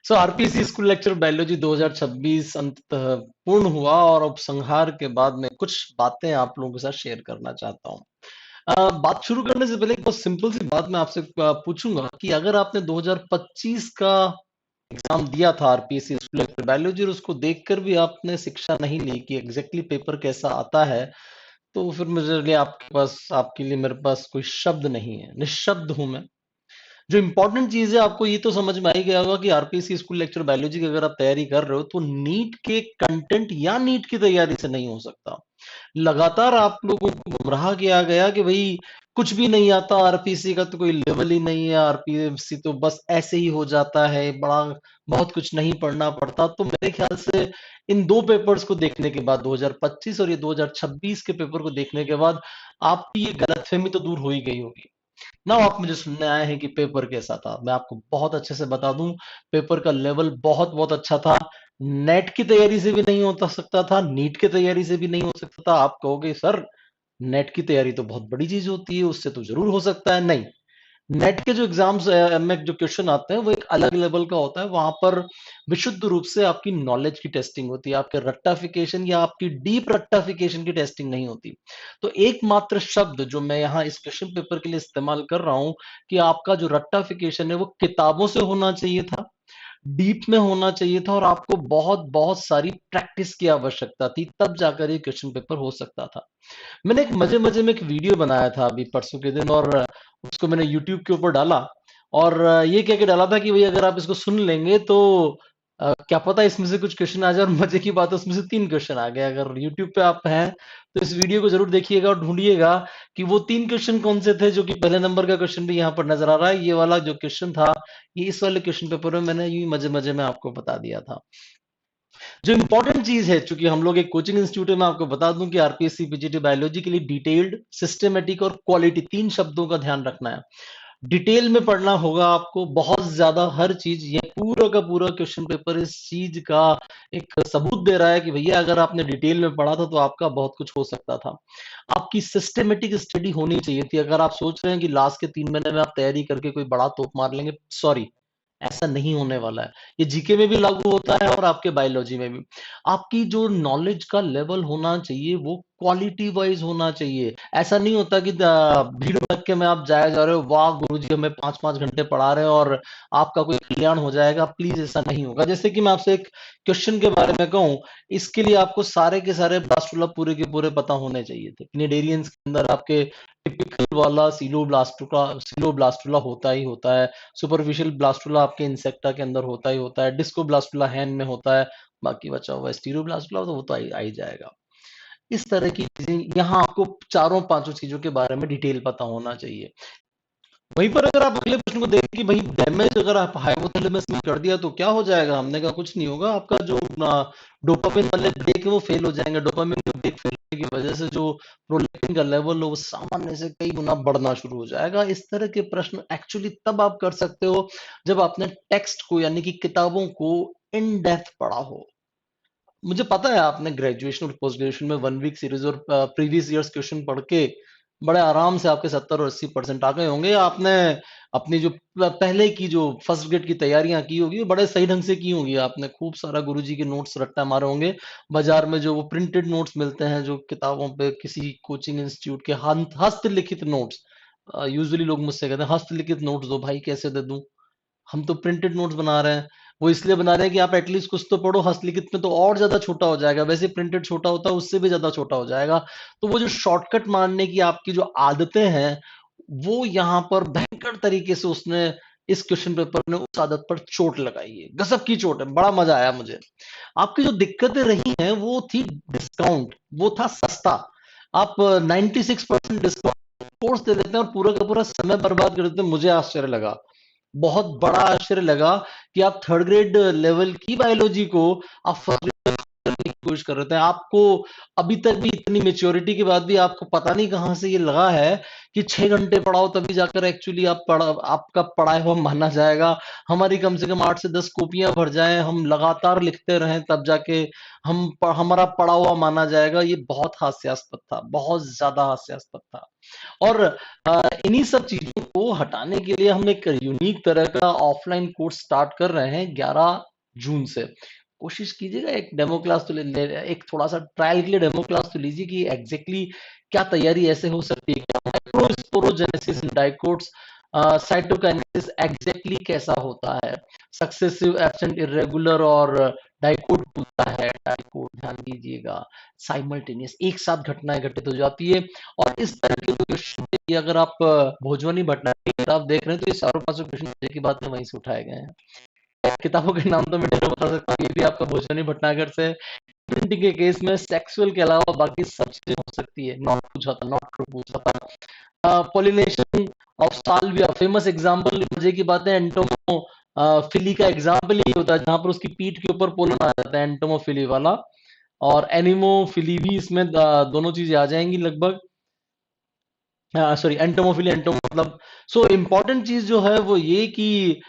सो RPC school lecture biology 2026 अंततः पूर्ण हुआ और उपसंहार के बाद मैं कुछ बातें आप लोगों के साथ शेयर करना चाहता हूँ। बात शुरू करने से पहले एक बहुत सिंपल सी बात मैं आपसे पूछूंगा कि अगर आपने 2025 का एग्जाम दिया था आरपीसी स्कूल लेक्चर बायोलॉजी और उसको देखकर भी आपने शिक्षा नहीं ली कि एग्जैक्टली पेपर कैसा आता है, तो फिर मुझे लिए आपके लिए मेरे पास कोई शब्द नहीं है, निशब्द हूं मैं। जो इंपॉर्टेंट चीज है आपको ये तो समझ में आ ही गया होगा कि आरपीसी स्कूल लेक्चर बायोलॉजी की अगर आप तैयारी कर रहे हो तो नीट के कंटेंट या नीट की तैयारी से नहीं हो सकता। लगातार आप लोगों को गुमराह किया गया कि भाई कुछ भी नहीं आता, आरपीसी का तो कोई लेवल ही नहीं है, आरपीसी तो बस ऐसे ही हो जाता है, बड़ा बहुत कुछ नहीं पढ़ना पड़ता। तो मेरे ख्याल से इन दो पेपर्स को देखने के बाद 2025 और ये 2026 के पेपर को देखने के बाद आपकी ये गलतफहमी तो दूर हो ही गई होगी ना। आप मुझे सुनने आए हैं कि पेपर कैसा था, मैं आपको बहुत अच्छे से बता दूं, पेपर का लेवल बहुत बहुत अच्छा था। नेट की तैयारी से भी नहीं हो सकता था, नीट की तैयारी से भी नहीं हो सकता था। आप कहोगे सर नेट की तैयारी तो बहुत बड़ी चीज होती है, उससे तो जरूर हो सकता है। नहीं, नेट के जो एग्जाम्स में जो क्वेश्चन आते हैं वो एक अलग लेवल का होता है। वहां पर विशुद्ध रूप से आपकी नॉलेज की टेस्टिंग होती है, आपके रट्टाफिकेशन या आपकी डीप रट्टाफिकेशन की टेस्टिंग नहीं होती। तो एकमात्र शब्द जो मैं यहाँ इस क्वेश्चन पेपर के लिए इस्तेमाल कर रहा हूं कि आपका जो रट्टाफिकेशन है वो किताबों से होना चाहिए था, डीप में होना चाहिए था, और आपको बहुत बहुत सारी प्रैक्टिस की आवश्यकता थी, तब जाकर ये क्वेश्चन पेपर हो सकता था। मैंने एक मजे मजे में एक वीडियो बनाया था अभी परसों के दिन, और उसको मैंने यूट्यूब के ऊपर डाला। और ये कह के डाला था कि भाई अगर आप इसको सुन लेंगे तो क्या पता इसमें से कुछ क्वेश्चन आ जाए, और मजे की बात है उसमें से 3 क्वेश्चन आ गए। अगर यूट्यूब पे आप हैं तो इस वीडियो को जरूर देखिएगा और ढूंढिएगा कि वो 3 क्वेश्चन कौन से थे। जो कि पहले नंबर का क्वेश्चन भी यहाँ पर नजर आ रहा है, ये वाला जो क्वेश्चन था, ये इस वाले क्वेश्चन पेपर में मैंने यूं मजे मजे में आपको बता दिया था। जो इंपॉर्टेंट चीज है, चूंकि हम लोग एक कोचिंग इंस्टीट्यूट है, मैं आपको बता दूं कि आरपीएससी पीजीटी बायोलॉजी के लिए डिटेल्ड, सिस्टमेटिक और क्वालिटी 3 शब्दों का ध्यान रखना है। डिटेल में पढ़ना होगा आपको बहुत ज्यादा हर चीज। ये पूरा का पूरा क्वेश्चन पेपर इस चीज का एक सबूत दे रहा है कि भैया अगर आपने डिटेल में पढ़ा था तो आपका बहुत कुछ हो सकता था। आपकी सिस्टमेटिक स्टडी होनी चाहिए थी। अगर आप सोच रहे हैं कि लास्ट के 3 महीने में आप तैयारी करके कोई बड़ा तोप मार लेंगे, सॉरी, ऐसा नहीं होने वाला है। ये जीके में भी लागू होता है और आपके बायोलॉजी में भी। आपकी जो नॉलेज का लेवल होना चाहिए वो क्वालिटी वाइज होना चाहिए। ऐसा नहीं होता कि भीड़ भड़के में आप जाए जा रहे हो, वाह गुरुजी हमें 5-5 घंटे पढ़ा रहे हैं और आपका कोई कल्याण हो जाएगा। प्लीज ऐसा नहीं होगा। जैसे कि मैं आपसे एक क्वेश्चन के बारे में कहूं, इसके लिए आपको सारे के सारे ब्लास्टुला पूरे के पूरे पता होने चाहिए थे। क्निडेरियंस के अंदर आपके टिपिकल वाला सिलोब्लास्टुला होता ही होता है। सुपरफिशियल ब्लास्टुला आपके इंसेक्टा के अंदर होता ही होता है। डिस्को ब्लास्टुला हैन में होता है। बाकी बचा हुआ स्टीरोब्लास्टुला तो वो तो आ ही जाएगा। इस तरह की चीजें यहाँ आपको चारों पांचों चीजों के बारे में डिटेल पता होना चाहिए। वहीं पर अगर आप अगले प्रश्न को देखें कि भाई डैमेज अगर आप हाइपोथैलेमस में कर दिया तो क्या हो जाएगा, हमने कहा कुछ नहीं होगा। आपका जो डोपामिन वाले ब्रेक है वो फेल हो जाएंगे। डोपामिन के ब्रेक फेल होने की वजह से जो प्रोलैक्टिन का लेवल है वो सामान्य से कई गुना बढ़ना शुरू हो जाएगा। इस तरह के प्रश्न एक्चुअली तब आप कर सकते हो जब आपने टेक्स्ट को यानी कि किताबों को इन डेप्थ पढ़ा हो। मुझे पता है आपने ग्रेजुएशन और पोस्ट ग्रेजुएशन में 1 वीक सीरीज और प्रीवियस ईयर्स क्वेश्चन पढ़ के बड़े आराम से आपके 70 और 80% आ गए होंगे। आपने अपनी जो पहले की जो फर्स्ट ग्रेड की तैयारियां की होगी वो बड़े सही ढंग से की होंगी। आपने खूब सारा गुरुजी के नोट्स रट्टा मारे होंगे। बाजार में जो वो प्रिंटेड नोट्स मिलते हैं, जो किताबों पे किसी कोचिंग इंस्टीट्यूट के हस्तलिखित नोट्स, यूजुअली लोग मुझसे कहते हैं हस्तलिखित नोट्स दो भाई, कैसे दे दूं, हम तो प्रिंटेड नोट्स बना रहे हैं। वो इसलिए बना रहे हैं कि आप एटलीस्ट कुछ तो पढ़ो। हस्तलिखित में तो और ज्यादा छोटा हो जाएगा, वैसे प्रिंटेड छोटा होता है, उससे भी ज्यादा छोटा हो जाएगा। तो वो जो शॉर्टकट मारने की आपकी जो आदतें हैं वो यहाँ पर भयंकर तरीके से उसने इस क्वेश्चन पेपर ने उस आदत पर चोट लगाई है। गजब की चोट है, बड़ा मजा आया मुझे। आपकी जो दिक्कतें रही हैं वो थी डिस्काउंट, वो था सस्ता। आप 96% डिस्काउंट कोर्स दे देते हैं और पूरा का पूरा समय बर्बाद कर देते हैं। मुझे आश्चर्य लगा, बहुत बड़ा आश्चर्य लगा कि आप थर्ड ग्रेड लेवल की बायोलॉजी को आप फर्स्ट ग्रेड करने की कोशिश कर रहे थे। आपको अभी तक भी इतनी मेच्योरिटी के बाद भी आपको पता नहीं कहां से ये लगा है कि 6 घंटे पढ़ाओ तभी जाकर एक्चुअली आपका पढ़ाया हुआ माना जाएगा। हमारी कम से कम 8 से 10 कॉपियां भर जाएं, हम लगातार लिखते रहें, तब जाके हमारा पढ़ा हुआ माना जाएगा। ये बहुत हास्यास्पद था, बहुत ज्यादा हास्यास्पद था। और इन्हीं सब चीजों को वो हटाने के लिए हम एक यूनिक तरह का ऑफलाइन कोर्स स्टार्ट कर रहे हैं 11 जून से। कोशिश कीजिएगा एक डेमो क्लास तो एक थोड़ा सा ट्रायल के लिए डेमो क्लास तो लीजिए कि एग्जैक्टली क्या तैयारी ऐसे हो सकती है, क्या माइक्रोस्पोरोजेनेसिस इन डाइकोट्स, साइटोकाइनेसिस एग्जैक्टली कैसा होता है, सक्सेसिव एब्सेंट इरेगुलर और डाइकोट खुलता है, डाइकोट ध्यान दीजिएगा, साइमल्टेनियस एक साथ घटनाएं घटित हो जाती है। और इस तरह के क्वेश्चन अगर आप भोजवनी भट्टाचार्य आप देख रहे हैं तो ये चारों पांचों क्वेश्चन की बात में वहीं से उठाए गए हैं। किताबों के नाम तो मैं ढेरों बता सकता हूँ, ये भी आपका भोजवनी भट्टाचार्य से। प्रिंटिंग के केस में सेक्सुअल के अलावा बाकी सब चीजें हो सकती है, नॉट पूछा था, नॉट ट्रू पूछा था। Pollination of Salvia famous example, मजे की बात है, एंटोमो फिली का एग्जांपल यही होता है जहां पर उसकी पीठ के ऊपर पोलन आ जाता है, एंटोमोफिली वाला। और एनिमोफिली भी इसमें दोनों चीजें आ जाएंगी लगभग। सॉरी, एंटोमोफिली एंटोम मतलब। सो इम्पोर्टेंट चीज जो है वो ये कि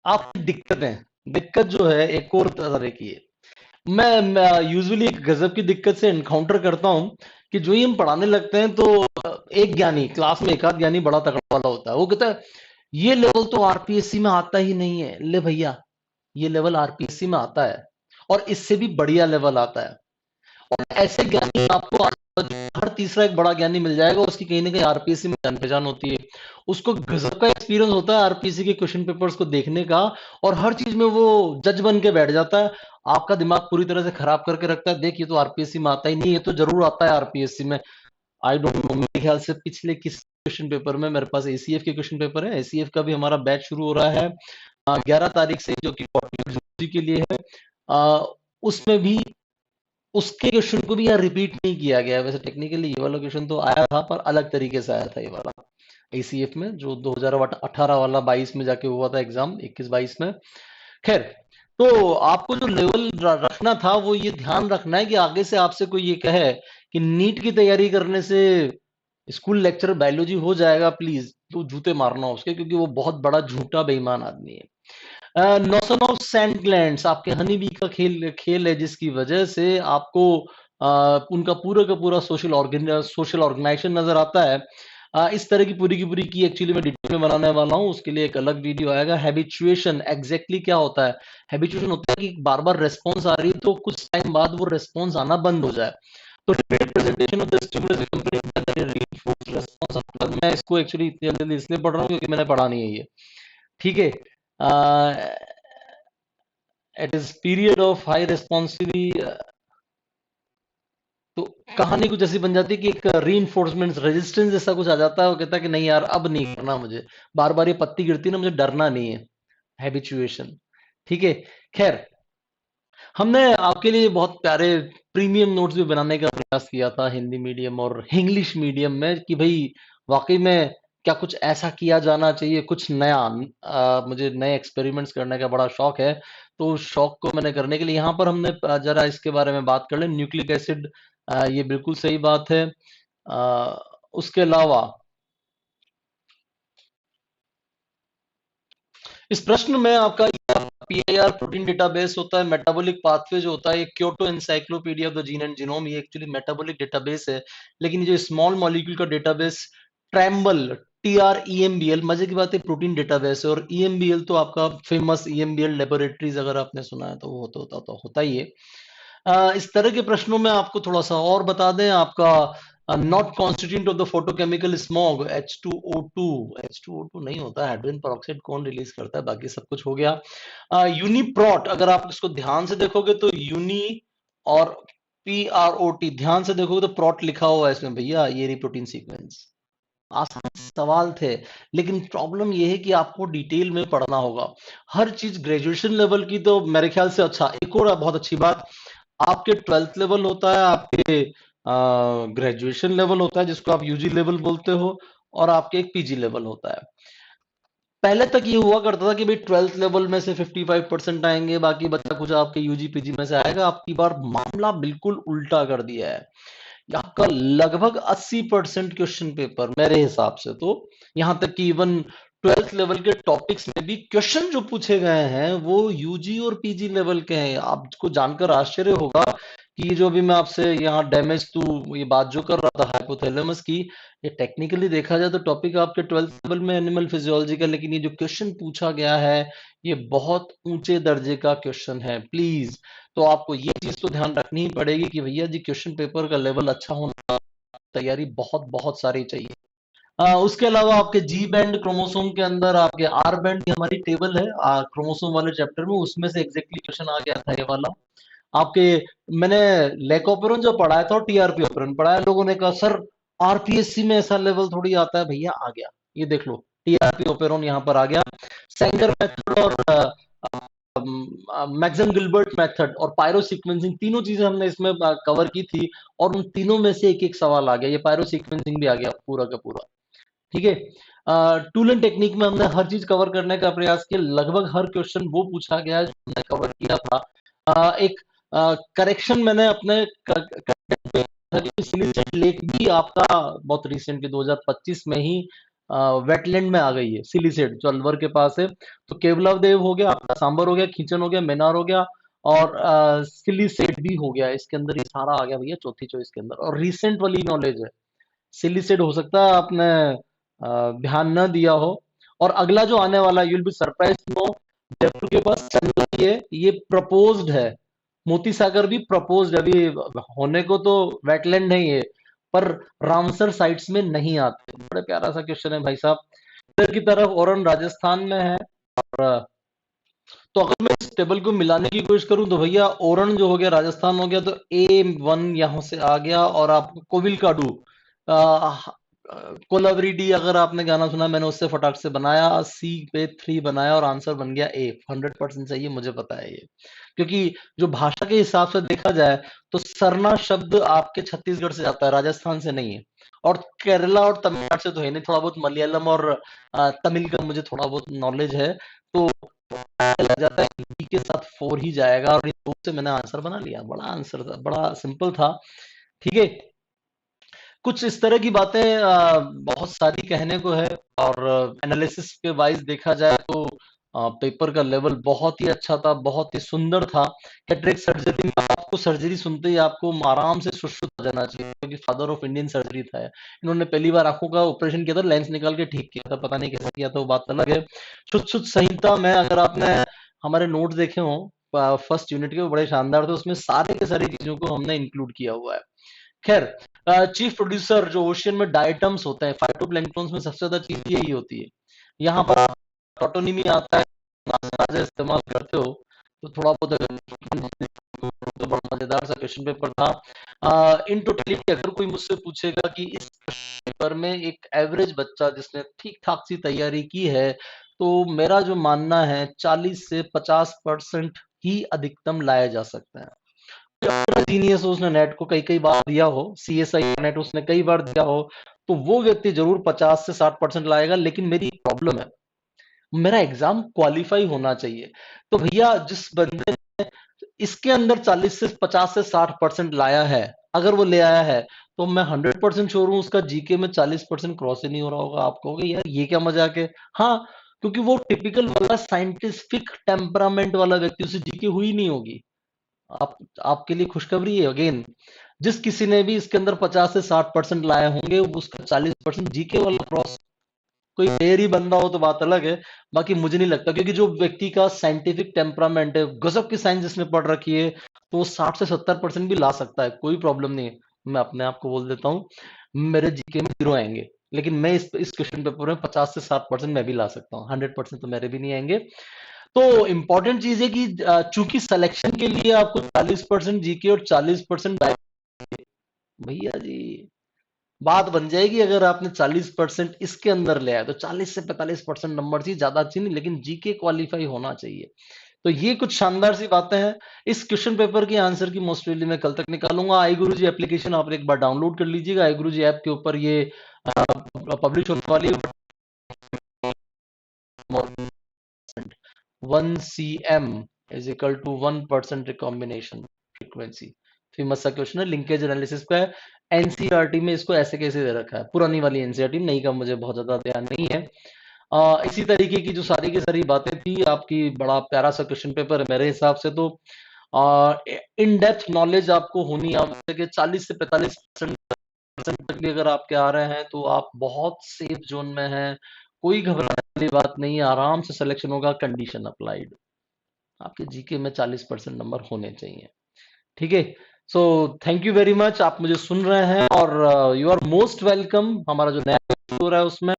आपकी दिक्कत जो है एक और तरह की है। मैं यूजुअली एक गजब की दिक्कत से एनकाउंटर करता हूं कि जो ही हम पढ़ाने लगते हैं तो एक ज्ञानी क्लास में, एक आध ज्ञानी बड़ा तगड़ा वाला होता है, वो कहता है ये लेवल तो आरपीएससी में आता ही नहीं है। ले भैया, ये लेवल आरपीएससी में आता है और इससे भी बढ़िया लेवल आता है। और ऐसे ज्ञानी आपको हर तीसरा एक बड़ा ज्ञानी मिल जाएगा, उसकी कहीं ना कहीं आरपीएससी में जान पहचान होती है, उसको गजब का एक्सपीरियंस होता है आरपीएससी के क्वेश्चन पेपर्स को देखने का, और हर चीज में वो जज बन के बैठ जाता है, आपका दिमाग पूरी तरह से खराब करके रखता है। देखिए तो आरपीएससी में आता ही नहीं, ये तो जरूर आता है आरपीएससी में। आई डोंट नो, मेरे ख्याल से पिछले किस क्वेश्चन पेपर में, मेरे पास एसीएफ के क्वेश्चन पेपर है, एसीएफ का भी हमारा बैच शुरू हो रहा है 11 तारीख से, जो कि 40 के लिए है। उसमें भी उसके क्वेश्चन को भी यहाँ रिपीट नहीं किया गया है। वैसे टेक्निकली ये वाला क्वेश्चन तो आया था पर अलग तरीके से आया था ये वाला एसीएफ में, जो 2018 वाला 22 में जाके हुआ था एग्जाम, 21-22 में। खैर, तो आपको जो लेवल रखना था वो ये ध्यान रखना है कि आगे से आपसे कोई ये कहे कि नीट की तैयारी करने से स्कूल लेक्चर बायोलॉजी हो जाएगा, प्लीज तो जूते मारना उसके, क्योंकि वो बहुत बड़ा झूठा बेईमान आदमी है। नोशन ऑफ सैंड ग्लैंड्स आपके हनी बी का खेल खेल है, जिसकी वजह से आपको उनका पूरा का पूरा सोशल ऑर्गेनाइजेशन नजर आता है। इस तरह की पूरी की एक्चुअली मैं डिटेल में बनाने वाला हूँ, उसके लिए एक अलग वीडियो आएगा। हैबिचुएशन एग्जैक्टली क्या होता है? हैबिचुएशन होता है कि बार बार रेस्पॉन्स आ रही है तो कुछ टाइम बाद वो रेस्पॉन्स आना बंद हो जाए। तो presentation of the stimulus accompanied reinforced response, मैं इसको एक्चुअली इतनी जल्दी इसलिए पढ़ रहा हूँ क्योंकि मैंने पढ़ा नहीं है ये, ठीक है। It is period of high responsibility. तो कहानी कुछ ऐसी बन जाती है कि एक रीइंफोर्समेंट रेजिस्टेंस जैसा कुछ आ जाता है, वो कहता है कि नहीं यार अब नहीं करना मुझे, बार बार ये पत्ती गिरती ना, मुझे डरना नहीं है। हैबिचुएशन, ठीक है। खैर, हमने आपके लिए बहुत प्यारे प्रीमियम नोट्स भी बनाने का प्रयास किया था हिंदी मीडियम और इंग्लिश मीडियम में, कि भाई वाकई में क्या कुछ ऐसा किया जाना चाहिए, कुछ नया। मुझे नए एक्सपेरिमेंट्स करने का बड़ा शौक है, तो उस शौक को मैंने करने के लिए यहाँ पर हमने जरा इसके बारे में बात कर लें। न्यूक्लिक एसिड, ये बिल्कुल सही बात है। उसके अलावा इस प्रश्न में आपका पीआईआर प्रोटीन डेटाबेस होता है, मेटाबॉलिक पाथवे जो होता है, ये Kyoto encyclopedia of the gene and genome, ये एक्चुअली मेटाबॉलिक डेटाबेस है। लेकिन ये जो स्मॉल मॉलिक्यूल का डेटाबेस ट्रैम्बल, TREMBL, मजे की बात है प्रोटीन डेटाबेस है। और EMBL तो आपका फेमस EMBL लेबोरेटरीज, अगर आपने सुना है तो वो होता ही है। इस तरह के प्रश्नों में आपको थोड़ा सा और बता दें, आपका not constituent of the photochemical smog H2O2, H2O2 नहीं होता, हाइड्रोजन पेरोक्साइड कौन रिलीज करता है, बाकी सब कुछ हो गया। यूनिप्रोट, अगर आप इसको ध्यान से देखोगे तो यूनी और PROT, ध्यान से देखोगे तो प्रोट लिखा हुआ है इसमें भैया, ये प्रोटीन सीक्वेंस। आसान सवाल थे, लेकिन प्रॉब्लम यह है कि आपको डिटेल में पढ़ना होगा हर चीज। ग्रेजुएशन लेवल की तो मेरे ख्याल से, अच्छा एक और बहुत अच्छी बात, आपके 12th लेवल होता है, आपके ग्रेजुएशन लेवल होता है जिसको आप यूजी लेवल बोलते हो, और आपके एक पीजी लेवल होता है। पहले तक ये हुआ करता था कि भाई 12th लेवल में से 55% आएंगे, बाकी बच्चा कुछ आपके यूजी पीजी में से आएगा। आपकी बार मामला बिल्कुल उल्टा कर दिया है, आपका लगभग 80% क्वेश्चन पेपर मेरे हिसाब से तो, यहां तक कि इवन 12th लेवल के टॉपिक्स में भी क्वेश्चन जो पूछे गए हैं वो यूजी और पीजी लेवल के हैं। आपको जानकर आश्चर्य होगा कि जो भी मैं आपसे यहाँ डैमेज टू ये बात जो कर रहा था हाइपोथैलेमस की, ये टेक्निकली देखा जाए तो टॉपिक आपके 12th लेवल में एनिमल फिजियोलॉजी का, लेकिन ये जो क्वेश्चन पूछा गया है ये बहुत ऊंचे दर्जे का क्वेश्चन है प्लीज। तो आपको ये चीज तो ध्यान रखनी ही पड़ेगी कि भैया जी क्वेश्चन पेपर का लेवल अच्छा होना, तैयारी बहुत बहुत सारी चाहिए। उसके अलावा आपके जी बैंड क्रोमोसोम के अंदर आपके आर बैंड की हमारी टेबल है क्रोमोसोम वाले चैप्टर में, उसमें से एग्जैक्टली क्वेश्चन आ गया था ये वाला आपके। मैंने लेकोपेरॉन जो पढ़ाया था और टीआरपी ऑपेरॉन पढ़ाया, लोगों ने कहा सर आरपीएससी में ऐसा लेवल थोड़ी आता है, भैया आ गया, ये देख लो टीआरपी ऑपेरॉन यहाँ पर आ गया। सेंगर मेथड और मैक्सम गिलबर्ट मेथड और पायरो सीक्वेंसिंग, तीनों चीजें हमने इसमें कवर की थी, और उन तीनों में से एक एक सवाल आ गया, ये पायरो सीक्वेंसिंग भी आ गया पूरा का पूरा। ठीक है। टूल एंड टेक्निक में हमने हर चीज कवर करने का प्रयास किया, लगभग हर क्वेश्चन वो पूछा गया है जो हमने कवर किया था। एक करेक्शन मैंने अपने सिलिसिलिक लेक भी आपका बहुत रिसेंटली 2025 में ही वेटलैंड में आ गई है, सिलिसेट जो अलवर के पास है। तो केवलाव देव हो गया आपका, सांबर हो गया, खींचन हो गया, मेनार हो गया, और सिलिसेट भी हो गया, इसके अंदर ये सारा आ गया भैया चौथी चॉइस के अंदर, और रिसेंट वाली नॉलेज है। सिलिसेट हो सकता है आपने ध्यान न दिया हो। और अगला जो आने वाला है, you'll be surprise no, Jaipur के पास चंदलाई है, ये प्रपोज्ड है। मोती सागर भी प्रपोज्ड है, अभी होने को तो वेटलैंड है ये, पर रामसर साइट्स में नहीं आते। बड़ा प्यारा सा क्वेश्चन है भाई साहब। इधर की तरफ ओरन राजस्थान में है, और तो अगर मैं इस टेबल को मिलाने की कोशिश करूं तो भैया ओरन जो हो गया राजस्थान हो गया, तो A1 यहां से आ गया, और आपको कोविल काडू कोलावरी अगर आपने गाना सुना, मैंने उससे फटाक से बनाया, सी पे 3 बनाया और आंसर बन गया ए। 100% सही है, मुझे पता है ये, क्योंकि जो भाषा के हिसाब से देखा जाए तो सरना शब्द आपके छत्तीसगढ़ से आता है, राजस्थान से नहीं है। और केरला और तमिलनाडु से तो है नहीं, थोड़ा बहुत मलयालम और तमिल का मुझे थोड़ा बहुत नॉलेज है, तो लग जाता है हिंदी के साथ 4 ही जाएगा, और इन दो से मैंने आंसर बना लिया। बड़ा आंसर था, बड़ा सिंपल था। ठीक है। कुछ इस तरह की बातें बहुत सारी कहने को है, और एनालिसिस के वाइज देखा जाए तो पेपर का लेवल बहुत ही अच्छा था, बहुत ही सुंदर था। कैटरेक्ट सर्जरी में आपको सर्जरी सुनते ही आपको आराम से सुश्रुत हो जाना चाहिए, क्योंकि फादर ऑफ इंडियन सर्जरी था। इन्होंने पहली बार आंखों का ऑपरेशन किया था, लेंस निकाल के ठीक किया था, पता नहीं कैसे किया था वो बात अलग है। शुद्ध शुद्ध संहिता में अगर आपने हमारे नोट्स देखे हो फर्स्ट यूनिट के, वो बड़े शानदार थे, उसमें सारे के सारी चीजों को हमने इंक्लूड किया हुआ है। खैर, चीफ प्रोड्यूसर जो ओशियन में डायटम्स होते हैं, फाइटोप्लैंक्टन्स में सबसे ज्यादा चीज यही होती है। यहाँ पर टोटोनिमी आता है, नासा इस्तेमाल करते हो तो थोड़ा बहुत तो बड़ा मजेदार सा क्वेश्चन पेपर था। इन टोटलिटी अगर कोई मुझसे पूछेगा कि इस पेपर में एक एवरेज बच्चा जिसने ठीक ठाक सी तैयारी की है, तो मेरा जो मानना है 40 से 50% ही अधिकतम लाया जा सकता है। जीनियस हो, उसने नेट को कई कई बार दिया हो, सीएसआई नेट उसने कई बार दिया हो, तो वो व्यक्ति जरूर 50 से 60% लाएगा। लेकिन मेरी प्रॉब्लम है, मेरा एग्जाम क्वालिफाई होना चाहिए। तो भैया जिस बंदे ने इसके अंदर 40 से 50 से 60% लाया है, अगर वो ले आया है, तो मैं 100% श्योर हूं उसका जीके में 40% क्रॉस ही नहीं हो रहा होगा। आप कहोगे यार ये क्या मजाक है। हाँ, क्योंकि वो टिपिकल वाला साइंटिफिक टेम्परामेंट वाला व्यक्ति, उसे जीके हुई नहीं होगी। आप आपके लिए खुशखबरी है अगेन, जिस किसी ने भी इसके अंदर 50 से 60% लाए होंगे, उसका 40% जीके वाला क्रॉस, कोई रेयर ही बंदा हो तो बात अलग है। बाकी मुझे नहीं लगता, क्योंकि जो व्यक्ति का साइंटिफिक टेम्परामेंट है, गजब की साइंस जिसने पढ़ रखी है, तो वो 60 से 70% भी ला सकता है, कोई प्रॉब्लम नहीं है। मैं अपने आप को बोल देता हूँ, मेरे जीके में 0 आएंगे, लेकिन मैं इस क्वेश्चन पेपर में 50 से 60% मैं भी ला सकता हूँ, 100% तो मेरे भी नहीं आएंगे। तो इंपॉर्टेंट चीज है कि चूंकि सिलेक्शन के लिए आपको 40% जीके और 40% भैया जी बात बन जाएगी। अगर आपने 40% इसके अंदर ले आया तो 40 से 45% नंबर चाहिए, ज्यादा अच्छी नहीं, लेकिन जीके क्वालिफाई होना चाहिए। तो ये कुछ शानदार सी बातें हैं। इस क्वेश्चन पेपर की आंसर की मोस्ट प्रोबेबली मैं कल तक निकालूंगा। आई गुरु जी एप्लीकेशन आप एक बार डाउनलोड कर लीजिएगा, आई गुरु जी ऐप के ऊपर ये पब्लिश होने वाली है। 1 cm is equal to 1% recombination frequency, famous सा क्वेश्चन है, लिंकेज एनालिसिस का है। एनसीईआरटी में इसको ऐसे कैसे दे रखा है, पुरानी वाली एनसीईआरटी, नहीं का मुझे बहुत ज्यादा ध्यान नहीं है। इसी तरीके की जो सारी की सारी बातें थी आपकी, बड़ा प्यारा सा क्वेश्चन पेपर है मेरे हिसाब से। तो इन डेप्थ नॉलेज आपको होनी आवश्यक है। 40 से 45% तक भी अगर आपके आ रहे हैं तो आप बहुत सेफ जोन में हैं। कोई घबराने वाली बात नहीं है, आराम से सिलेक्शन होगा। कंडीशन अप्लाइड, आपके जीके में 40% नंबर होने चाहिए। ठीक है, so thank you very much. आप मुझे सुन रहे हैं और यू आर मोस्ट वेलकम। हमारा जो नया हो रहा है उसमें